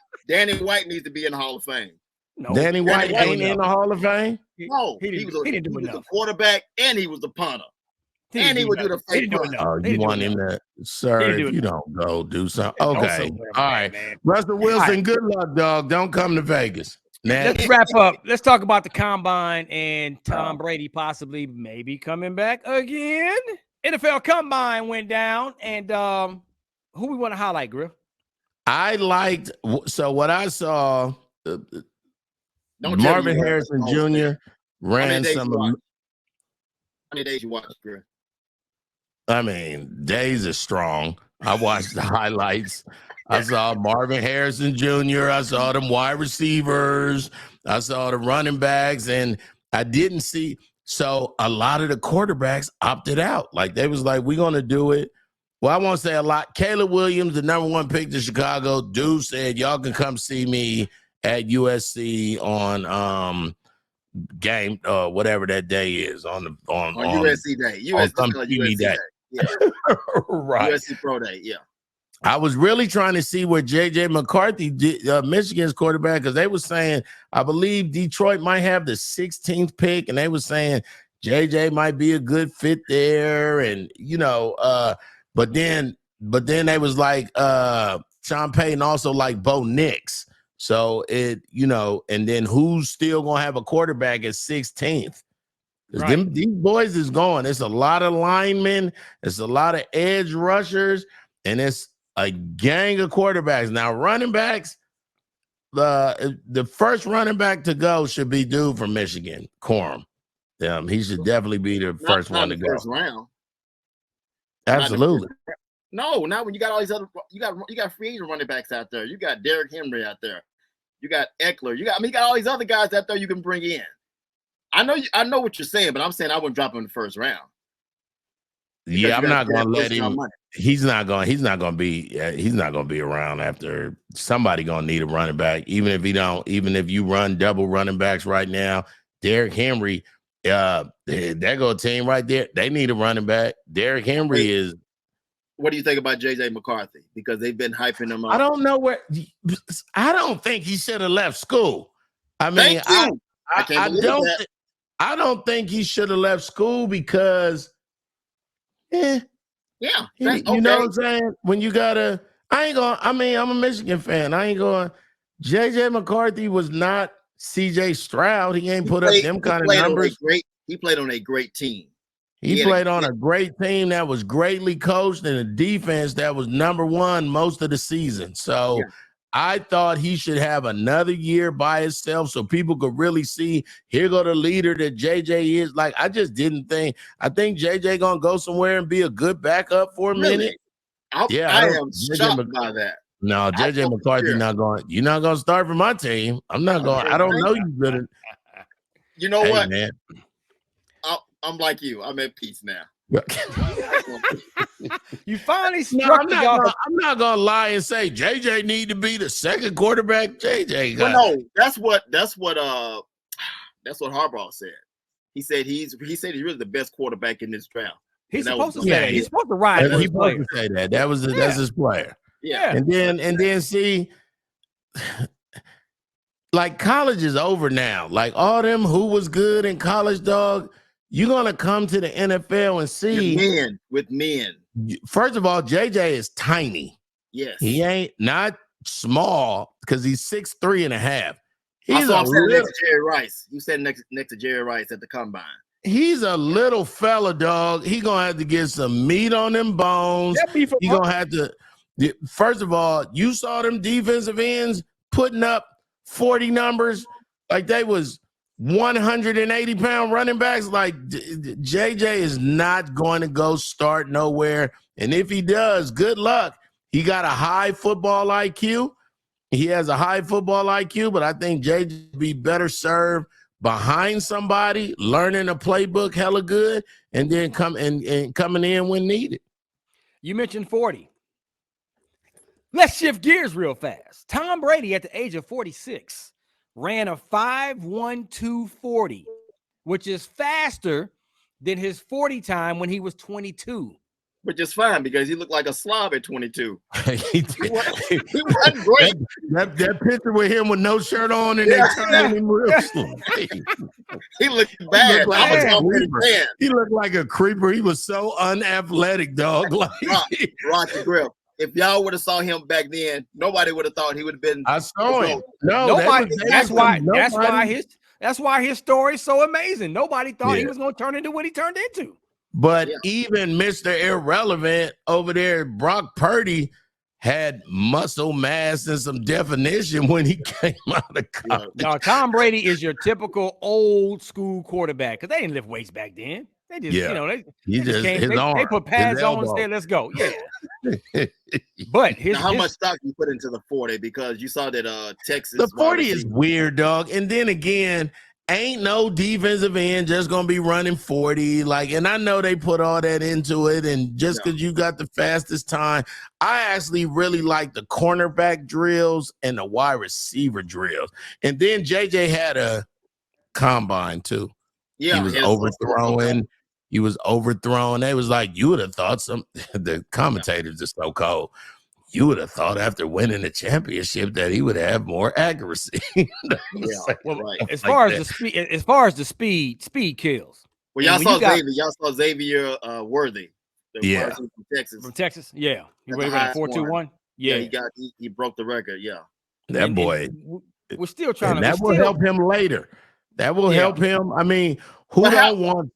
S4: needs to be in the Hall of Fame.
S2: No,
S3: Danny White ain't in the Hall of Fame.
S4: No, he was a quarterback, and he was the punter. And he would do the fake punt.
S3: Oh, you want him to, sir? If you don't go do something, okay. All right, man. Russell Wilson, good luck, dog. Don't come to Vegas.
S2: Let's wrap up. Let's talk about the combine and Tom Brady possibly maybe coming back again. NFL combine went down, and who we want to highlight, Griff?
S3: I liked what I saw. Marvin Harrison Jr. ran some.
S4: How many days you watched, Griff?
S3: I mean, days are strong. I watched the highlights. I saw Marvin Harrison Jr. I saw them wide receivers. I saw the running backs, and I didn't see. So a lot of the quarterbacks opted out. Like they was like, we're gonna do it. Well, I won't say a lot. Caleb Williams, the #1 pick to Chicago, dude said, y'all can come see me at USC on game whatever that day is on
S4: USC Day. USC Day. Yeah.
S3: Right.
S4: USC Pro Day. Yeah.
S3: I was really trying to see where JJ McCarthy did, Michigan's quarterback, because they were saying, I believe Detroit might have the 16th pick, and they were saying JJ might be a good fit there, and but then they was like Sean Payton also like Bo Nix. So and then who's still gonna have a quarterback at 16th? Right. These boys is going. It's a lot of linemen, it's a lot of edge rushers, and it's a gang of quarterbacks. Now, running backs, the first running back to go should be dude from Michigan, Corum. He should definitely be the first one to go.
S4: First round.
S3: Absolutely.
S4: No, not when you got all these other you got free agent running backs out there. You got Derrick Henry out there. You got Eckler. You got all these other guys out there you can bring in. I know what you're saying, but I'm saying I wouldn't drop him in the first round.
S3: Yeah, I'm not going to let him. He's not going to be around after somebody going to need a running back. Even if you run double running backs right now, Derrick Henry, that go team right there. They need a running back. Derrick Henry is.
S4: What do you think about JJ McCarthy? Because they've been hyping him up.
S3: I don't know where. I don't think he should have left school. I mean, I don't think he should have left school because, you know what I'm saying? When you gotta, I'm a Michigan fan. JJ McCarthy was not CJ Stroud. He ain't put up them kind of numbers.
S4: He played on a great team.
S3: He played on a great team that was greatly coached and a defense that was #1 most of the season. So I thought he should have another year by himself so people could really see, here go the leader that JJ is. Like, I just didn't think. I think JJ going to go somewhere and be a good backup for a minute.
S4: I am shocked by that.
S3: No, JJ McCarthy not going. You're not going to start for my team. I'm not going. I don't know you good.
S4: You know what, man? I'm like you. I'm at peace now.
S2: You finally struck.
S3: I'm not gonna lie and say JJ need to be the second quarterback. JJ,
S4: no, that's what Harbaugh said. He said he's really the best quarterback in this draft.
S2: He's
S4: And that
S2: supposed to
S4: was-
S2: say that. He's supposed to ride for
S3: He's
S2: his
S3: supposed
S2: players.
S3: to say that. That's his player.
S4: Yeah.
S3: And then see, like college is over now. Like all them who was good in college, dog. You're gonna come to the NFL and see.
S4: With men.
S3: First of all, JJ is tiny.
S4: Yes.
S3: He ain't not small because he's 6'3.5".
S4: I
S3: He's
S4: saw
S3: a
S4: him standing
S3: little,
S4: next to Jerry Rice. You said next to Jerry Rice at the combine.
S3: he's a little fella, dog. He gonna have to get some meat on them bones. He gonna have to. First of all, you saw them defensive ends putting up 40 numbers like they was 180-pound running backs. Like JJ is not going to go start nowhere, and if he does, good luck. He got a high football IQ. He has a high football IQ, but I think JJ would be better served behind somebody, learning a playbook hella good, and then coming in when needed.
S2: You mentioned 40. Let's shift gears real fast. Tom Brady, at the age of 46, ran a 5.12 40, which is faster than his 40 time when he was 22.
S4: Which is fine because he looked like a slob at 22.
S3: he
S4: wasn't great.
S3: That picture with him with no shirt on and they turned him real slow.
S4: He looked bad.
S3: He looked like a creeper. He was so unathletic, dog. Like,
S4: Rock the grill. If y'all would have saw him back then, nobody would have thought he would have been.
S3: I saw him. No,
S2: nobody. That's why his story is so amazing. Nobody thought he was going to turn into what he turned into.
S3: But even Mr. Irrelevant over there, Brock Purdy, had muscle mass and some definition when he came out of college.
S2: No, Tom Brady is your typical old school quarterback because they didn't lift weights back then. They just, they put pads on and said, "Let's go." Yeah. But
S4: how much stock you put into the 40? Because you saw that Texas.
S3: The 40 is weird, dog. And then again, ain't no defensive end just gonna be running 40. Like, and I know they put all that into it, and just because you got the fastest time, I actually really like the cornerback drills and the wide receiver drills. And then JJ had a combine too.
S4: Yeah,
S3: he was overthrowing. He was overthrown. They was like, you would have thought the commentators are so cold. You would have thought after winning the championship that he would have more accuracy.
S2: As far as the speed kills.
S4: Well, y'all saw Xavier Worthy.
S3: From
S4: Texas.
S2: From Texas, yeah. He ran 4.21. Yeah,
S4: he broke the record. Yeah,
S3: that boy.
S2: We're still trying to.
S3: That will help him later. That will help him. I mean, who don't want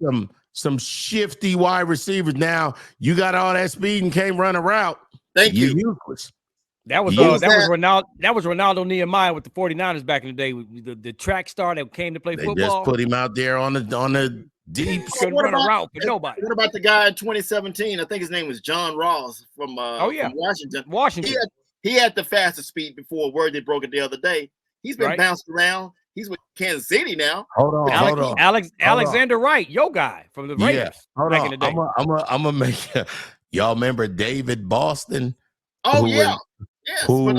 S3: some shifty wide receivers? Now you got all that speed and can't run a route.
S4: Thank you.
S3: Useless.
S2: That was Ronaldo Nehemiah with the 49ers back in the day. The track star that came to play football.
S3: They just put him out there on the deep.
S2: Couldn't run a route for nobody.
S4: What about the guy in 2017? I think his name was John Ross from from Washington. He had the fastest speed before Worthy broke it the other day. He's been bounced around. He's with Kansas City now.
S3: Hold on.
S2: Alexander Wright, your guy from the Raiders back in the day.
S3: I'm gonna make y'all remember David Boston?
S4: Oh yes.
S3: Who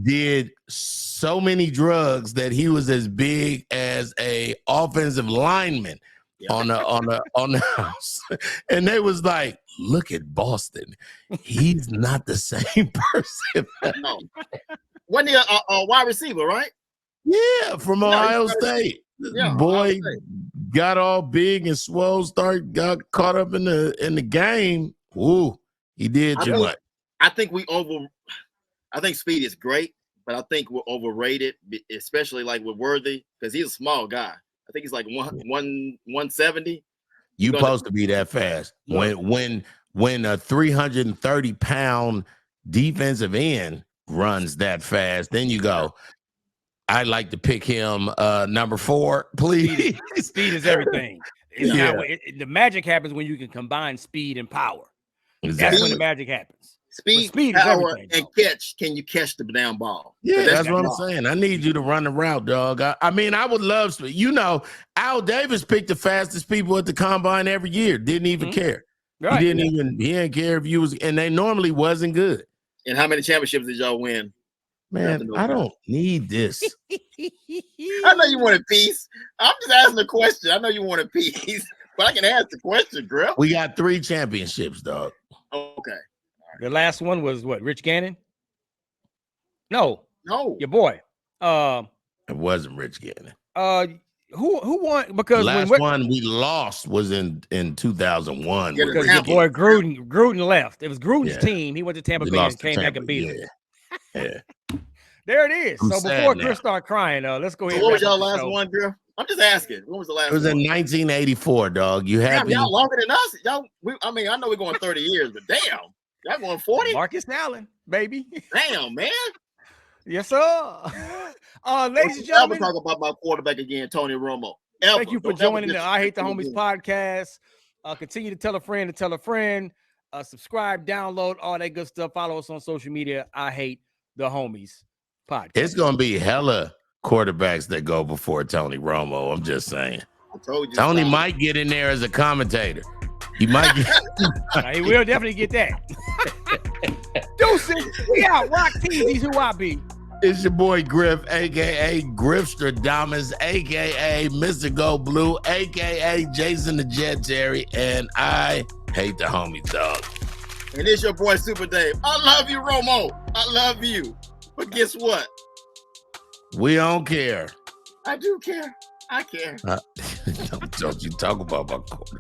S3: did so many drugs that he was as big as a offensive lineman on the house, and they was like, "Look at Boston, he's not the same person."
S4: No, wasn't he a wide receiver, right?
S3: Yeah, from Ohio State.
S4: Yeah,
S3: boy got all big and swole. Got caught up in the game. Ooh, he did too much.
S4: I think speed is great, but I think we're overrated, especially like with Worthy, because he's a small guy. I think he's like 170.
S3: You supposed to be that fast. When a 330-pound defensive end runs that fast, then you go, I'd like to pick him number 4, please.
S2: Speed is everything. The magic happens when you can combine speed and power. Exactly. That's when the magic happens.
S4: Speed power, and catch. Can you catch the damn ball?
S3: Yeah, that's what I'm saying. I need you to run the route, dog. I mean, I would love to. Al Davis picked the fastest people at the combine every year. Didn't even care. Right. He didn't care if you was, and they normally wasn't good.
S4: And how many championships did y'all win?
S3: Man, I don't need this.
S4: I know you wanted peace. I'm just asking a question. I know you wanted peace, but I can ask the question, Griff.
S3: We got 3 championships, dog.
S4: Okay.
S2: The last one was what? Rich Gannon? No,
S4: No.
S2: your boy.
S3: It wasn't Rich Gannon.
S2: Who won?
S3: The
S2: Because
S3: last
S2: when
S3: one we lost was in 2001.
S4: Yeah,
S2: because
S3: We
S2: your boy Gruden left. It was Gruden's
S3: Yeah.
S2: team. He went to Tampa Bay and
S3: lost to
S2: came back
S3: Tampa.
S2: and beat him.
S3: Yeah.
S2: There it is.
S3: I'm
S2: So
S3: sad
S2: before
S3: now.
S2: Chris start crying, let's go
S4: So
S2: ahead.
S4: what was
S2: and wrap
S4: y'all
S2: up the
S4: last
S2: show.
S4: one, Griff? I'm just asking. When was the last
S3: It was in
S4: one?
S3: 1984, dog. You
S4: Damn,
S3: happy?
S4: y'all longer than us. I mean, I know we're going 30 years, but damn, y'all going 40?
S2: Marcus Allen, baby.
S4: Damn, man.
S2: Yes, sir. Ladies and
S4: I'll
S2: gentlemen,
S4: talk about my quarterback again, Tony Romo.
S2: thank you for
S4: Don't ever
S2: joining the
S4: disrespect
S2: I Hate the
S4: him
S2: Homies
S4: again.
S2: podcast. Continue to tell a friend to tell a friend. Subscribe, download, all that good stuff. Follow us on social media. I Hate the Homies podcast.
S3: It's gonna be hella quarterbacks that go before Tony Romo. I'm just saying.
S4: I told you.
S3: Tony
S4: stop.
S3: might get in there as a commentator. He might get.
S2: He will definitely get that. Deuces, we out. Rock Teasies, who I be.
S3: It's your boy Griff, aka Griffstradamus, aka Mr. Go Blue, aka Jason the Jet Terry, and I hate the homies, dog.
S4: And it's your boy Super Dave. I love you, Romo. I love you. But guess what?
S3: We don't care.
S4: I do care. I care.
S3: Don't you talk about my quarter.